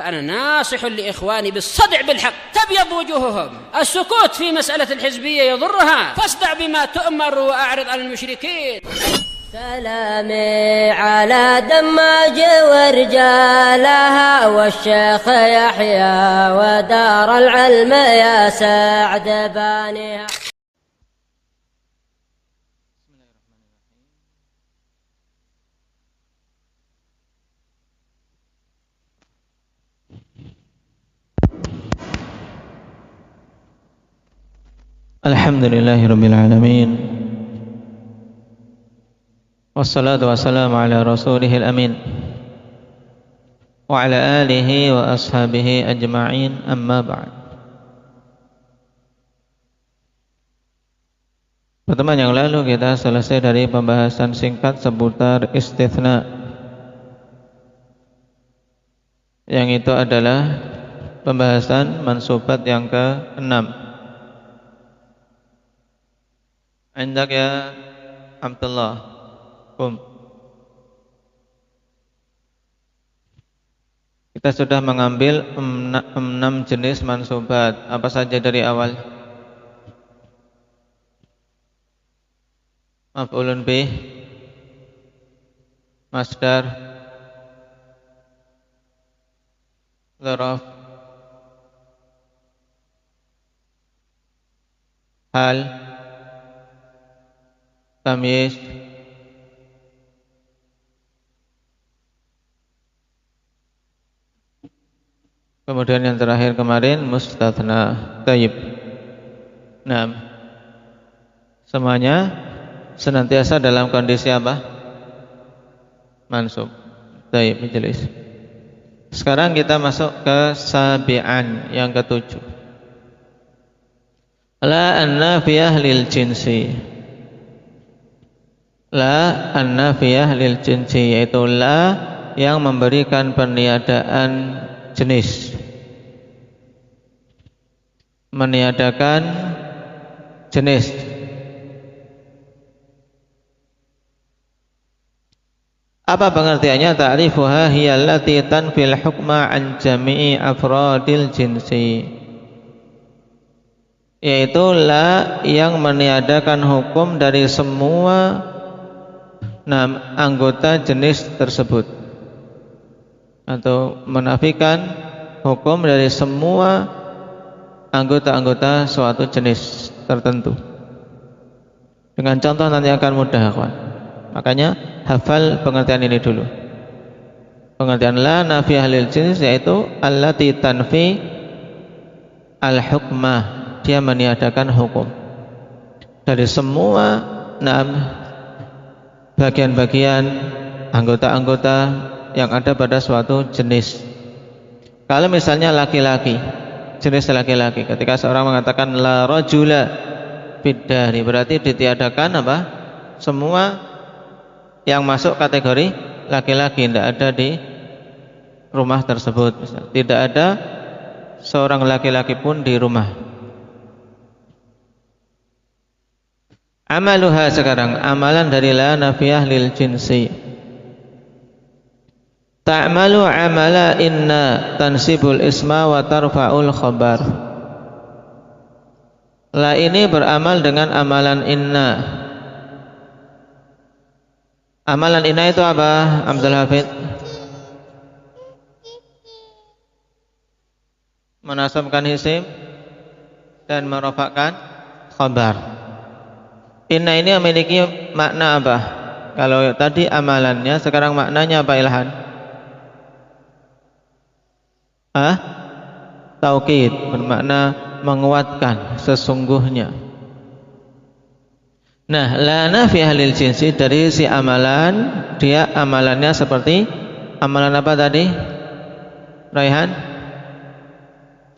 فأنا ناصح لإخواني بالصدع بالحق تبيض وجوههم. السكوت في مسألة الحزبية يضرها، فاصدع بما تؤمر وأعرض عن المشركين. سلامي على دماج ورجالها والشيخ يحيى ودار العلم يا سعد بانيها. Alhamdulillahirabbil alamin. Wassalatu wassalamu ala rasulihil amin wa ala alihi wa ashabihi ajma'in, amma ba'd. Pertemuan yang lalu kita selesai dari pembahasan singkat seputar istitsna, yang itu adalah pembahasan mansubat yang ke-6. Indak ya Abdullah. Kita sudah mengambil 6 jenis mansubat. Apa saja dari awal? Maf'ulun bih, masdar, dzaraf, hal, tamyiz, kemudian yang terakhir kemarin mustatsna. Tayyib. Nah, semuanya senantiasa dalam kondisi apa? Mansub. Tayyib, jelas. Sekarang kita masuk ke sabi'an, yang ke-7. La an-nafiyah lil jinsi. La an-nafiyah lil jinsi, yaitu la yang memberikan peniadaan jenis, meniadakan jenis. Apa pengertiannya? Ta'rifuha hiya allati tanfil hukma an jami'i afradil jinsi, yaitu la yang meniadakan hukum dari semua anggota jenis tersebut, atau menafikan hukum dari semua anggota-anggota suatu jenis tertentu. Dengan contoh nanti akan mudah, kawan. Makanya hafal pengertian ini dulu. Pengertian la nafiyah lil jins, yaitu allati tanfi al-hukmah, dia meniadakan hukum dari semua bagian-bagian anggota-anggota yang ada pada suatu jenis. Kalau misalnya laki-laki, jenis laki-laki, ketika seorang mengatakan la rajula fiddari, berarti ditiadakan apa? Semua yang masuk kategori laki-laki, tidak ada di rumah tersebut. Tidak ada seorang laki-laki pun di rumah. Amaluha, sekarang amalan dari la nafiyah lil jinsi. Ta'malu amala inna tansibul isma wa tarfa'ul khabar. La ini beramal dengan amalan inna. Amalan inna itu apa, Abdul Hafid? Menasabkan isim dan merofakkan khabar. Inna ini memiliki makna apa? Kalau tadi amalannya, sekarang maknanya apa, Ilhan? Taukid, bermakna menguatkan, sesungguhnya. Nah, la nafiyah lil jinsi, dari si amalan, dia amalannya seperti amalan apa tadi, Raihan?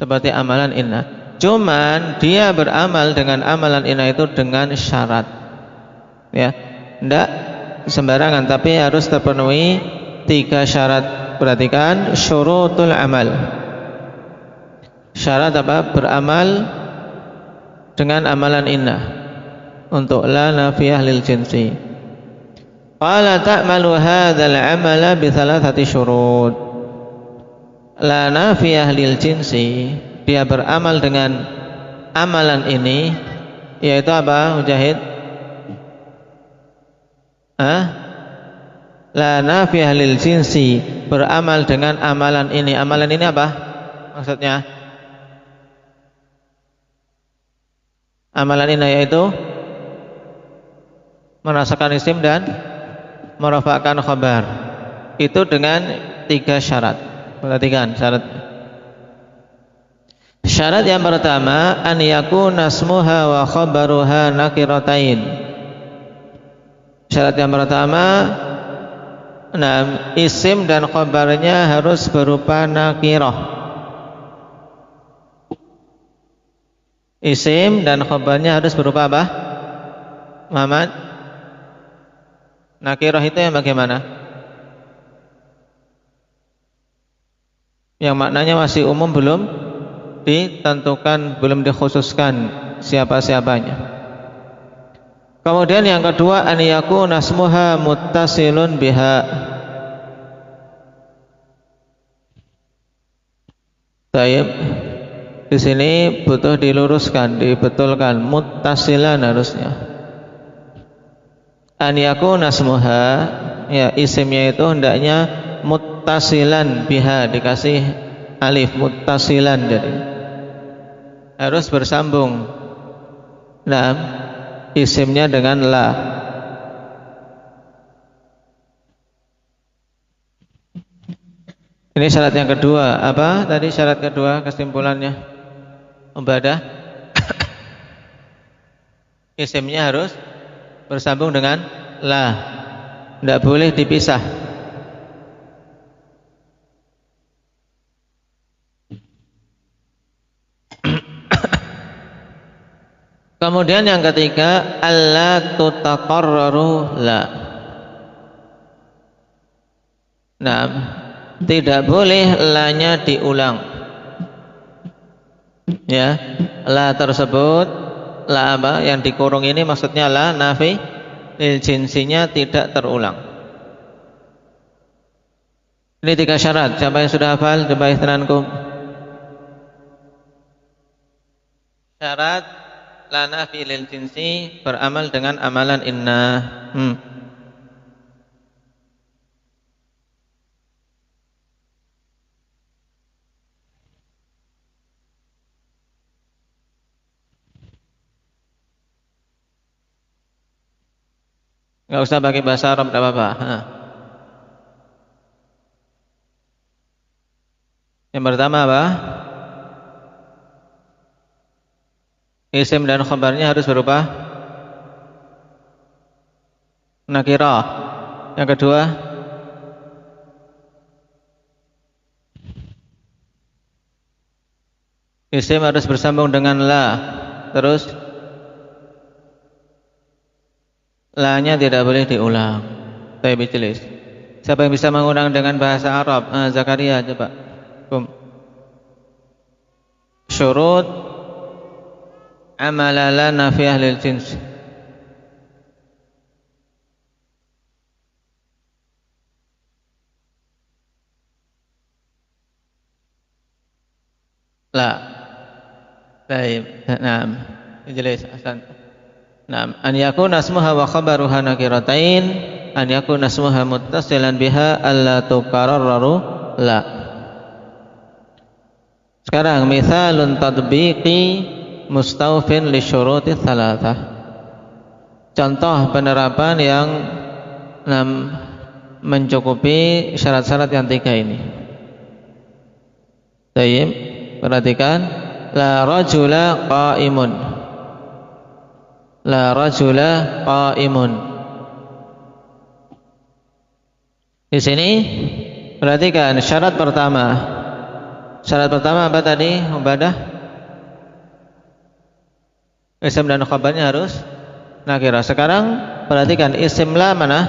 Seperti amalan inna. Cuman dia beramal dengan amalan inna itu dengan syarat, ya, tidak sembarangan, tapi harus terpenuhi 3 syarat. Perhatikan syurutul amal. Syarat apa? Beramal dengan amalan inna untuk la nafiyah lil jinsi. Qala ta'malu hadzal amala bi thalathati syurut. la nafiyah lil jinsi, dia beramal dengan amalan ini, yaitu apa Mujahid? La nafiyah lil jinsi, beramal dengan amalan ini. Amalan ini apa maksudnya? Amalan ini yaitu merasakan isim dan merafa'kan khabar. Itu dengan 3 syarat. Perhatikan syarat. Syarat yang pertama, an yakuna ismuha wa khabaruha nakiratain. Syarat yang pertama, isim dan khabarnya harus berupa nakirah. Isim dan khabarnya harus berupa apa? Muhammad? Nakirah itu yang bagaimana? Yang maknanya masih umum, belum ditentukan, belum dikhususkan siapa-siapanya. Kemudian yang kedua, an yakuna ismuha muttasilun biha. Baik. Di sini butuh diluruskan, dibetulkan, muttasilan harusnya. An yakuna ismuha, ya isimnya itu hendaknya muttasilan biha, dikasih alif, muttasilan, jadi harus bersambung. Nah, isimnya dengan la. Ini syarat yang kedua. Apa tadi syarat kedua kesimpulannya? Ubadah. Isimnya harus bersambung dengan la, tidak boleh dipisah. Kemudian yang ketiga, alla tutaqarraru la. Nah, tidak boleh la-nya diulang. Ya, la tersebut, la apa yang dikurung ini maksudnya la nafi lil jinsinya tidak terulang. Ini 3 syarat. Siapa yang sudah hafal? Coba ikhtirankum. Syarat la nafi lil jinsi, beramal dengan amalan inna. Enggak usah pakai bahasa Arab, tidak apa-apa. Yang pertama apa? Isim dan khabarnya harus berupa nakirah. Yang kedua, isim harus bersambung dengan la. Terus la-nya tidak boleh diulang. Taib jelas. Siapa yang bisa mengulang dengan bahasa Arab? Zakaria coba. Syurut amala la nafiyah lil jins. La. Taib. Naam. Jelas Hasan. Naam, an yakuna ismuha wa khabaruha nakiratain, an yakuna ismuha muttasilan biha alla tukararraru la. Sekarang mithalun tatbiqi mustawfin li syuruti thalathah. Contoh penerapan yang mencukupi syarat-syarat yang 3 ini. Baik, perhatikan, la rajula qa'imun. La rajula qa'imun. Di sini perhatikan syarat pertama. Syarat pertama apa tadi? Ubadah. Isim dan khabarnya harus nakirah. Sekarang perhatikan isim la mana?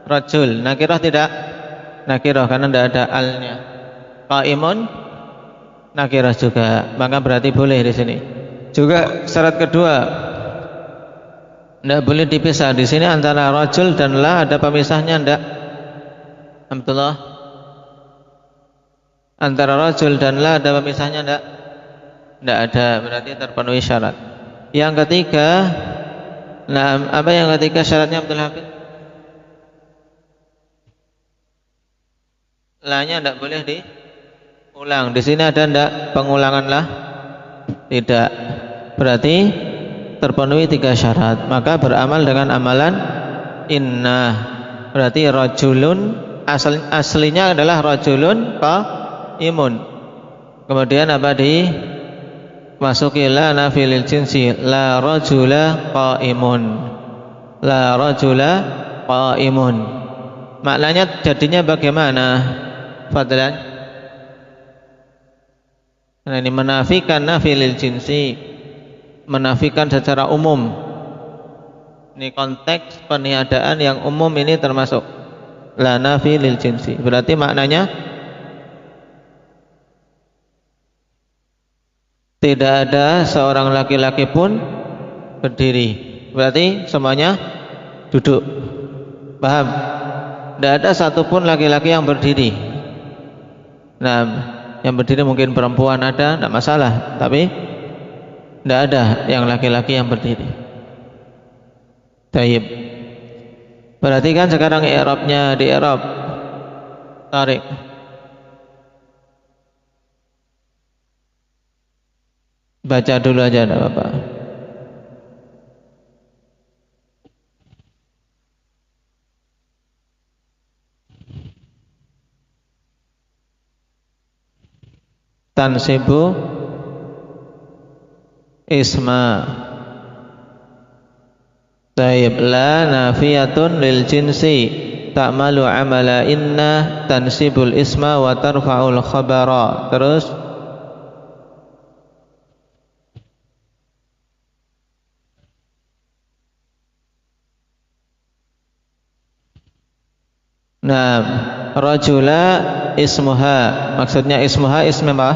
Rajul. Nakirah tidak? Nakirah karena tidak ada alnya. Qa'imun nakirah juga. Maka berarti boleh di sini. Juga syarat kedua, tidak boleh dipisah. Di sini antara rajul dan la ada pemisahnya, tidak? Alhamdulillah. Antara rajul dan la ada pemisahnya enggak? Enggak ada, berarti terpenuhi syarat. Yang ketiga, nah apa yang ketiga syaratnya Abdul Hafid? La-nya enggak boleh diulang. Di sini ada enggak pengulangan la? Tidak. Berarti terpenuhi 3 syarat. Maka beramal dengan amalan inna. Berarti rajulun aslinya adalah rajulun qaimun. Kemudian apa masuki la nafilil jinsi, la rajula qaimun. La rajula qaimun. Maknanya jadinya bagaimana? Fadlan. Nah, ini menafikan nafilil jinsi, menafikan secara umum. Ini konteks peniadaan yang umum ini termasuk la nafilil jinsi. Berarti maknanya tidak ada seorang laki-laki pun berdiri. Berarti semuanya duduk. Paham? Tidak ada satupun laki-laki yang berdiri. Nah, yang berdiri mungkin perempuan ada, tidak masalah. Tapi tidak ada yang laki-laki yang berdiri. Taib. Perhatikan sekarang i'rabnya, di i'rab. Tarik. Baca dulu aja, tidak apa-apa. Tansibu isma. Taib. La nafiyatun lil jinsi ta'malu amala inna tansibul isma wa tarfa'ul khabara. Terus nah, rajula ismuha. Maksudnya ismuha ism apa?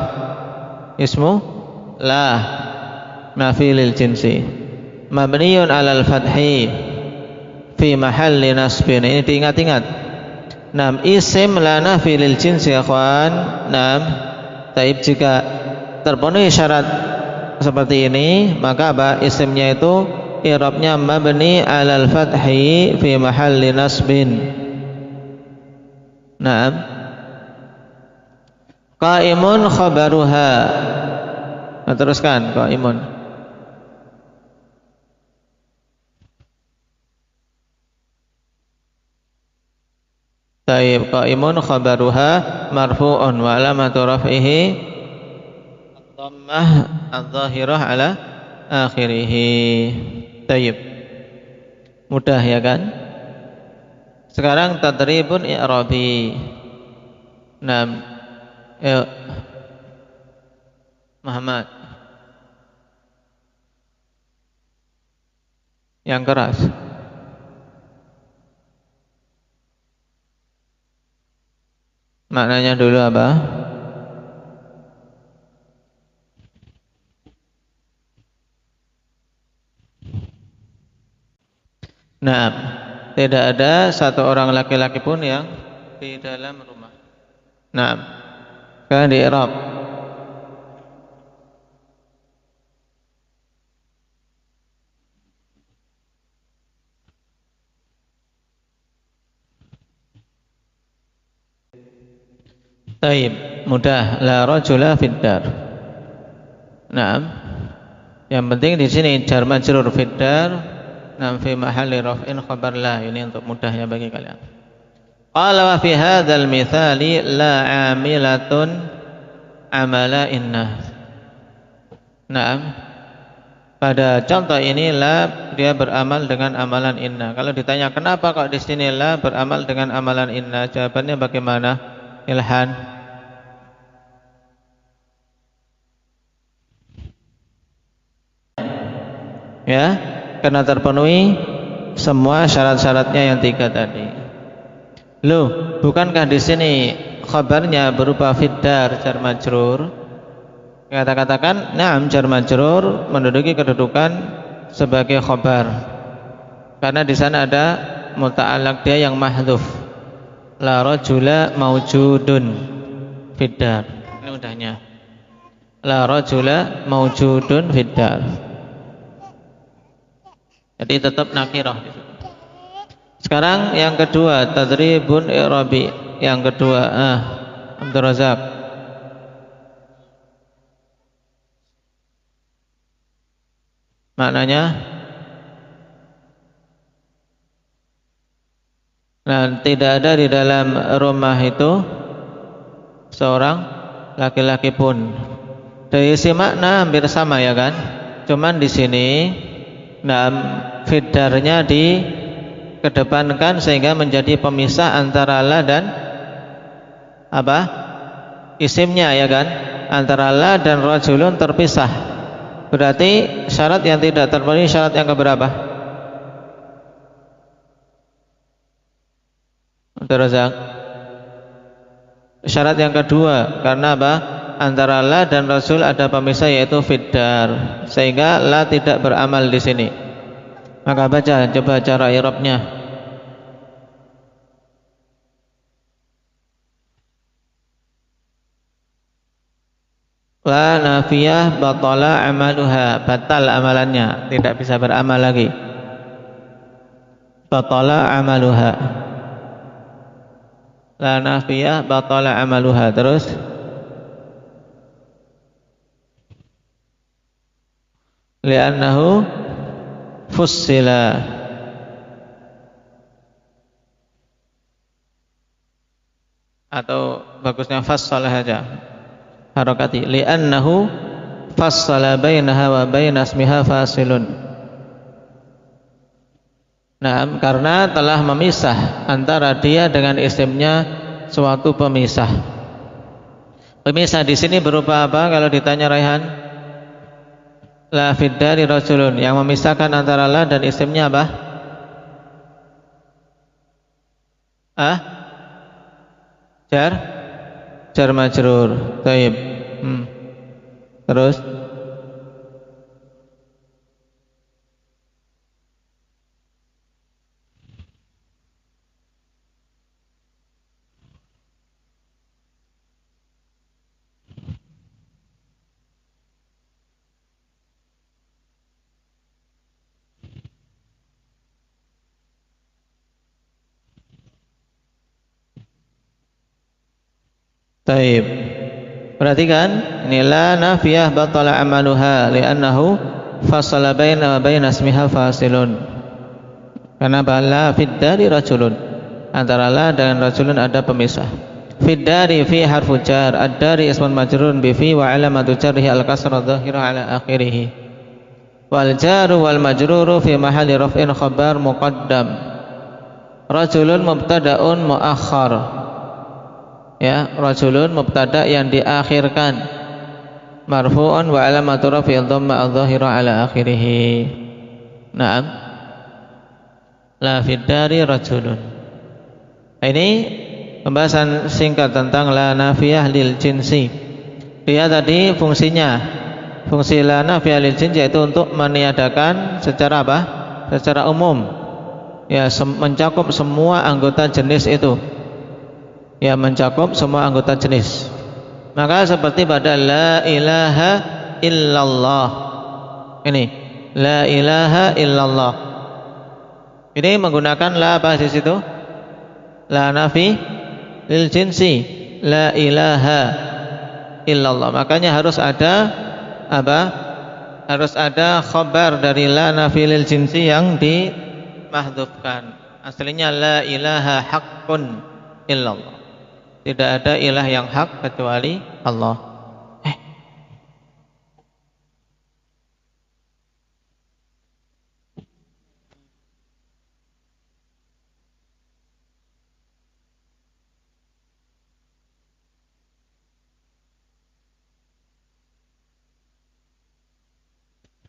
Ismu la nafi lil jinsi. Mabniyun alal fathi fi mahalli nasbin. Ini diingat-ingat. Nam isim la nafi lil jinsi ya kawan. Nam taib jika terpenuhi syarat seperti ini, maka apa? Isimnya itu i'rabnya mabni alal fathi fi mahalli nasbin. Naam. Qaimun khabaruha. Nah, teruskan qaimun. Taib. Qaimun khabaruha marfu'un wa alamatu raf'ihi ad-dhammah adh-dhahirah ala akhirih. Taib. Mudah ya kan? Sekarang tadribun i'rabi. Naam. Muhammad. Yang keras. Maknanya dulu apa? Naam. Tidak ada satu orang laki-laki pun yang di dalam rumah. Naam. Sekarang di i'rab. Taib. Mudah. La rajula fid dar. Naam. Yang penting di sini jar majrur fid dar. Nam fi mahalli raf'in khabar la. Ini untuk mudahnya bagi kalian. Qala wa fi hadzal mithali la 'amilatun amala inna. Naam. Pada contoh ini la dia beramal dengan amalan inna. Kalau ditanya kenapa kok di sini la beramal dengan amalan inna? Jawabannya bagaimana? Ilhan. Ya, karena terpenuhi semua syarat-syaratnya yang 3 tadi. Loh, bukankah di sini khabarnya berupa fiddar jar majrur? Kata-katakan, na'am jar majrur menduduki kedudukan sebagai khabar. Karena di sana ada muta'allaq dia yang mahdhuf. La rajula maujudun fiddar. Ini mudahnya. La rajula maujudun fiddar. Jadi tetap nakirah di situ. Sekarang yang kedua, tadribun i'rabi. Yang kedua, Abdul Razak. Maknanya? Nah, tidak ada di dalam rumah itu seorang laki-laki pun. Dari isi makna hampir sama ya kan? Cuman di sini fiddarnya dikedepankan sehingga menjadi pemisah antara la dan apa? Isimnya ya kan? Antara la dan rajulun terpisah. Berarti syarat yang tidak terpenuhi syarat yang keberapa? Razak. Syarat yang kedua, karena apa? Antara la dan rasul ada pemisah yaitu fiddar, sehingga la tidak beramal di sini. Maka baca, coba cara i'rabnya. La nafiyah batala amaluha, batal amalannya, tidak bisa beramal lagi. Batala amaluha. La nafiyah batala amaluha. Terus li'annahu fussila, atau bagusnya fassala saja harakati, li'annahu fassala bainaha wa baina ismiha fasilun. Nah, karena telah memisah antara dia dengan isimnya suatu pemisah. Pemisah di sini berupa apa? Kalau ditanya Raihan, la fiddari rajulun, yang memisahkan antara la dan isimnya apa? Jar majrur. Taib. Terus taib. Perhatikan, ini la nafiyah batala amaluha li'annahu fasala baina wa baina ismiha fasilun. Karena la fiddari rajulun, antara la dan rajulun ada pemisah. Fiddari fi harfu jar, ad-dari ismun majrurun bi fi wa alamatu jarrihi al-kasrah dhahirah ala akhirih. Wal jaru wal majruru fi mahalli raf'in khabar muqaddam. Rajulun mubtada'un muakhkhar. Ya, rajulun mubtada yang diakhirkan, marfu'un wa alamatu raf'i dhamma adh-dhahira ala akhirih. Naam. La fiddari rajulun. Ini pembahasan singkat tentang la nafiyah lil jinsi. Dia tadi fungsinya, fungsi la nafiyah lil jinsi yaitu untuk meniadakan secara apa? Secara umum. Ya, mencakup semua anggota jenis itu. Ya, mencakup semua anggota jenis. Maka seperti pada la ilaha illallah. Ini la ilaha illallah. Ini menggunakan la apa di situ? La nafi lil jinsi. La ilaha illallah. Makanya harus ada apa? Harus ada khabar dari la nafi lil jinsi yang dimahdzufkan. Aslinya la ilaha haqqun illallah. Tidak ada ilah yang hak kecuali Allah.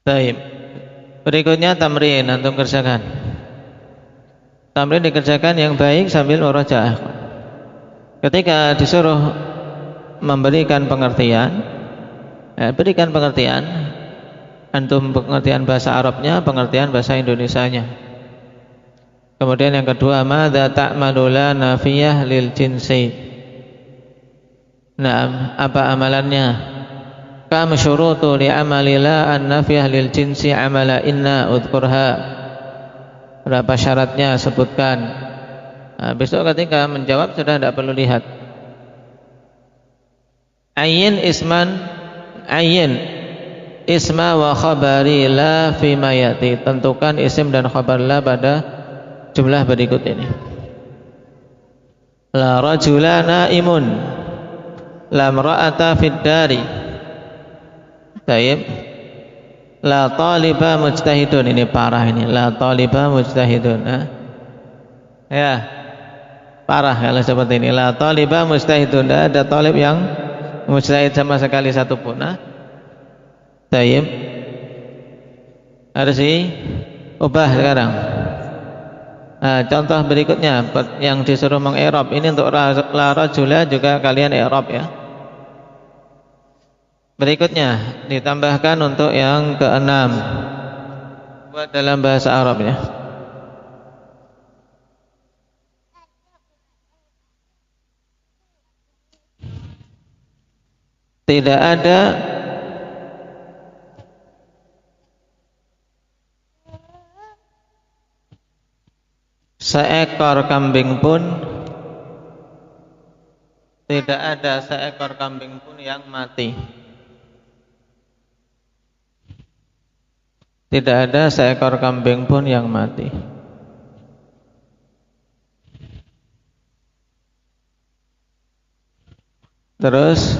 Baik. Berikutnya tamrin, antum kerjakan. Tamrin dikerjakan yang baik sambil murajaah. Ketika disuruh memberikan pengertian, berikan pengertian. Antum pengertian bahasa Arabnya, pengertian bahasa Indonesianya. Kemudian yang kedua, madza ta'malu la nafiyah lil jinsi. Naam, apa amalannya? Kam syurutu li amali la an-nafiyah lil jinsi amala inna udhkurha. Berapa syaratnya sebutkan. Nah, besok ketika menjawab sudah tidak perlu lihat. Ayyin isma wa khabari la fi ma yati. Tentukan isim dan khabar la pada jumlah berikut ini. La rajula naimun, la imra'ata fid dari. Baik. La taliba mujtahidun, ini parah ini. La taliba mujtahidun. Ya. Parah kalau seperti ini. La taliba mujtahidun. Tidak ada talib yang mujtahid sama sekali satupun. Baik. Harus diubah sekarang. Nah, contoh berikutnya yang disuruh meng-i'rab ini untuk la rajula juga kalian i'rab ya. Berikutnya ditambahkan untuk yang keenam buat dalam bahasa Arab ya. Tidak ada seekor kambing pun, tidak ada seekor kambing pun yang mati. Tidak ada seekor kambing pun yang mati. Terus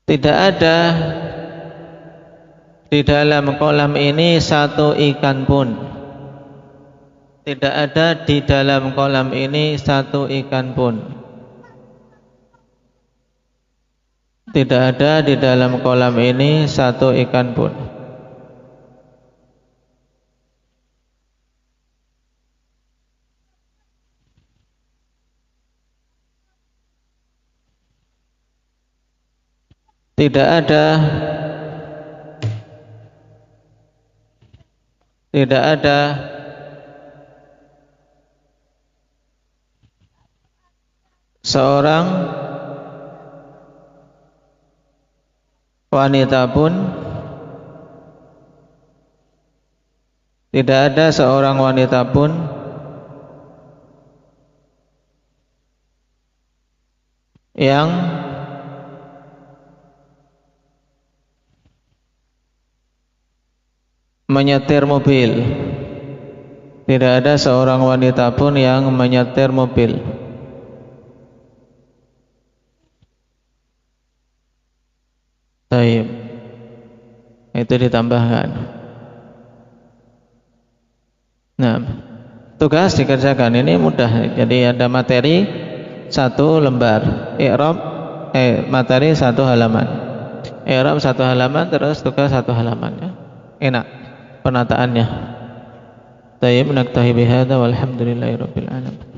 tidak ada di dalam kolam ini satu ikan pun. Tidak ada di dalam kolam ini satu ikan pun. Tidak ada di dalam kolam ini satu ikan pun. Tidak ada seorang wanita pun, tidak ada seorang wanita pun yang menyetir mobil. Tidak ada seorang wanita pun yang menyetir mobil. Baik, itu ditambahkan. Nah, tugas dikerjakan ini mudah. Jadi ada materi satu lembar, i'rab materi satu halaman, i'rab satu halaman, terus tugas satu halaman ya. Enak penataannya. Baik, naktahi bihadza walhamdulillahirabbil alamin.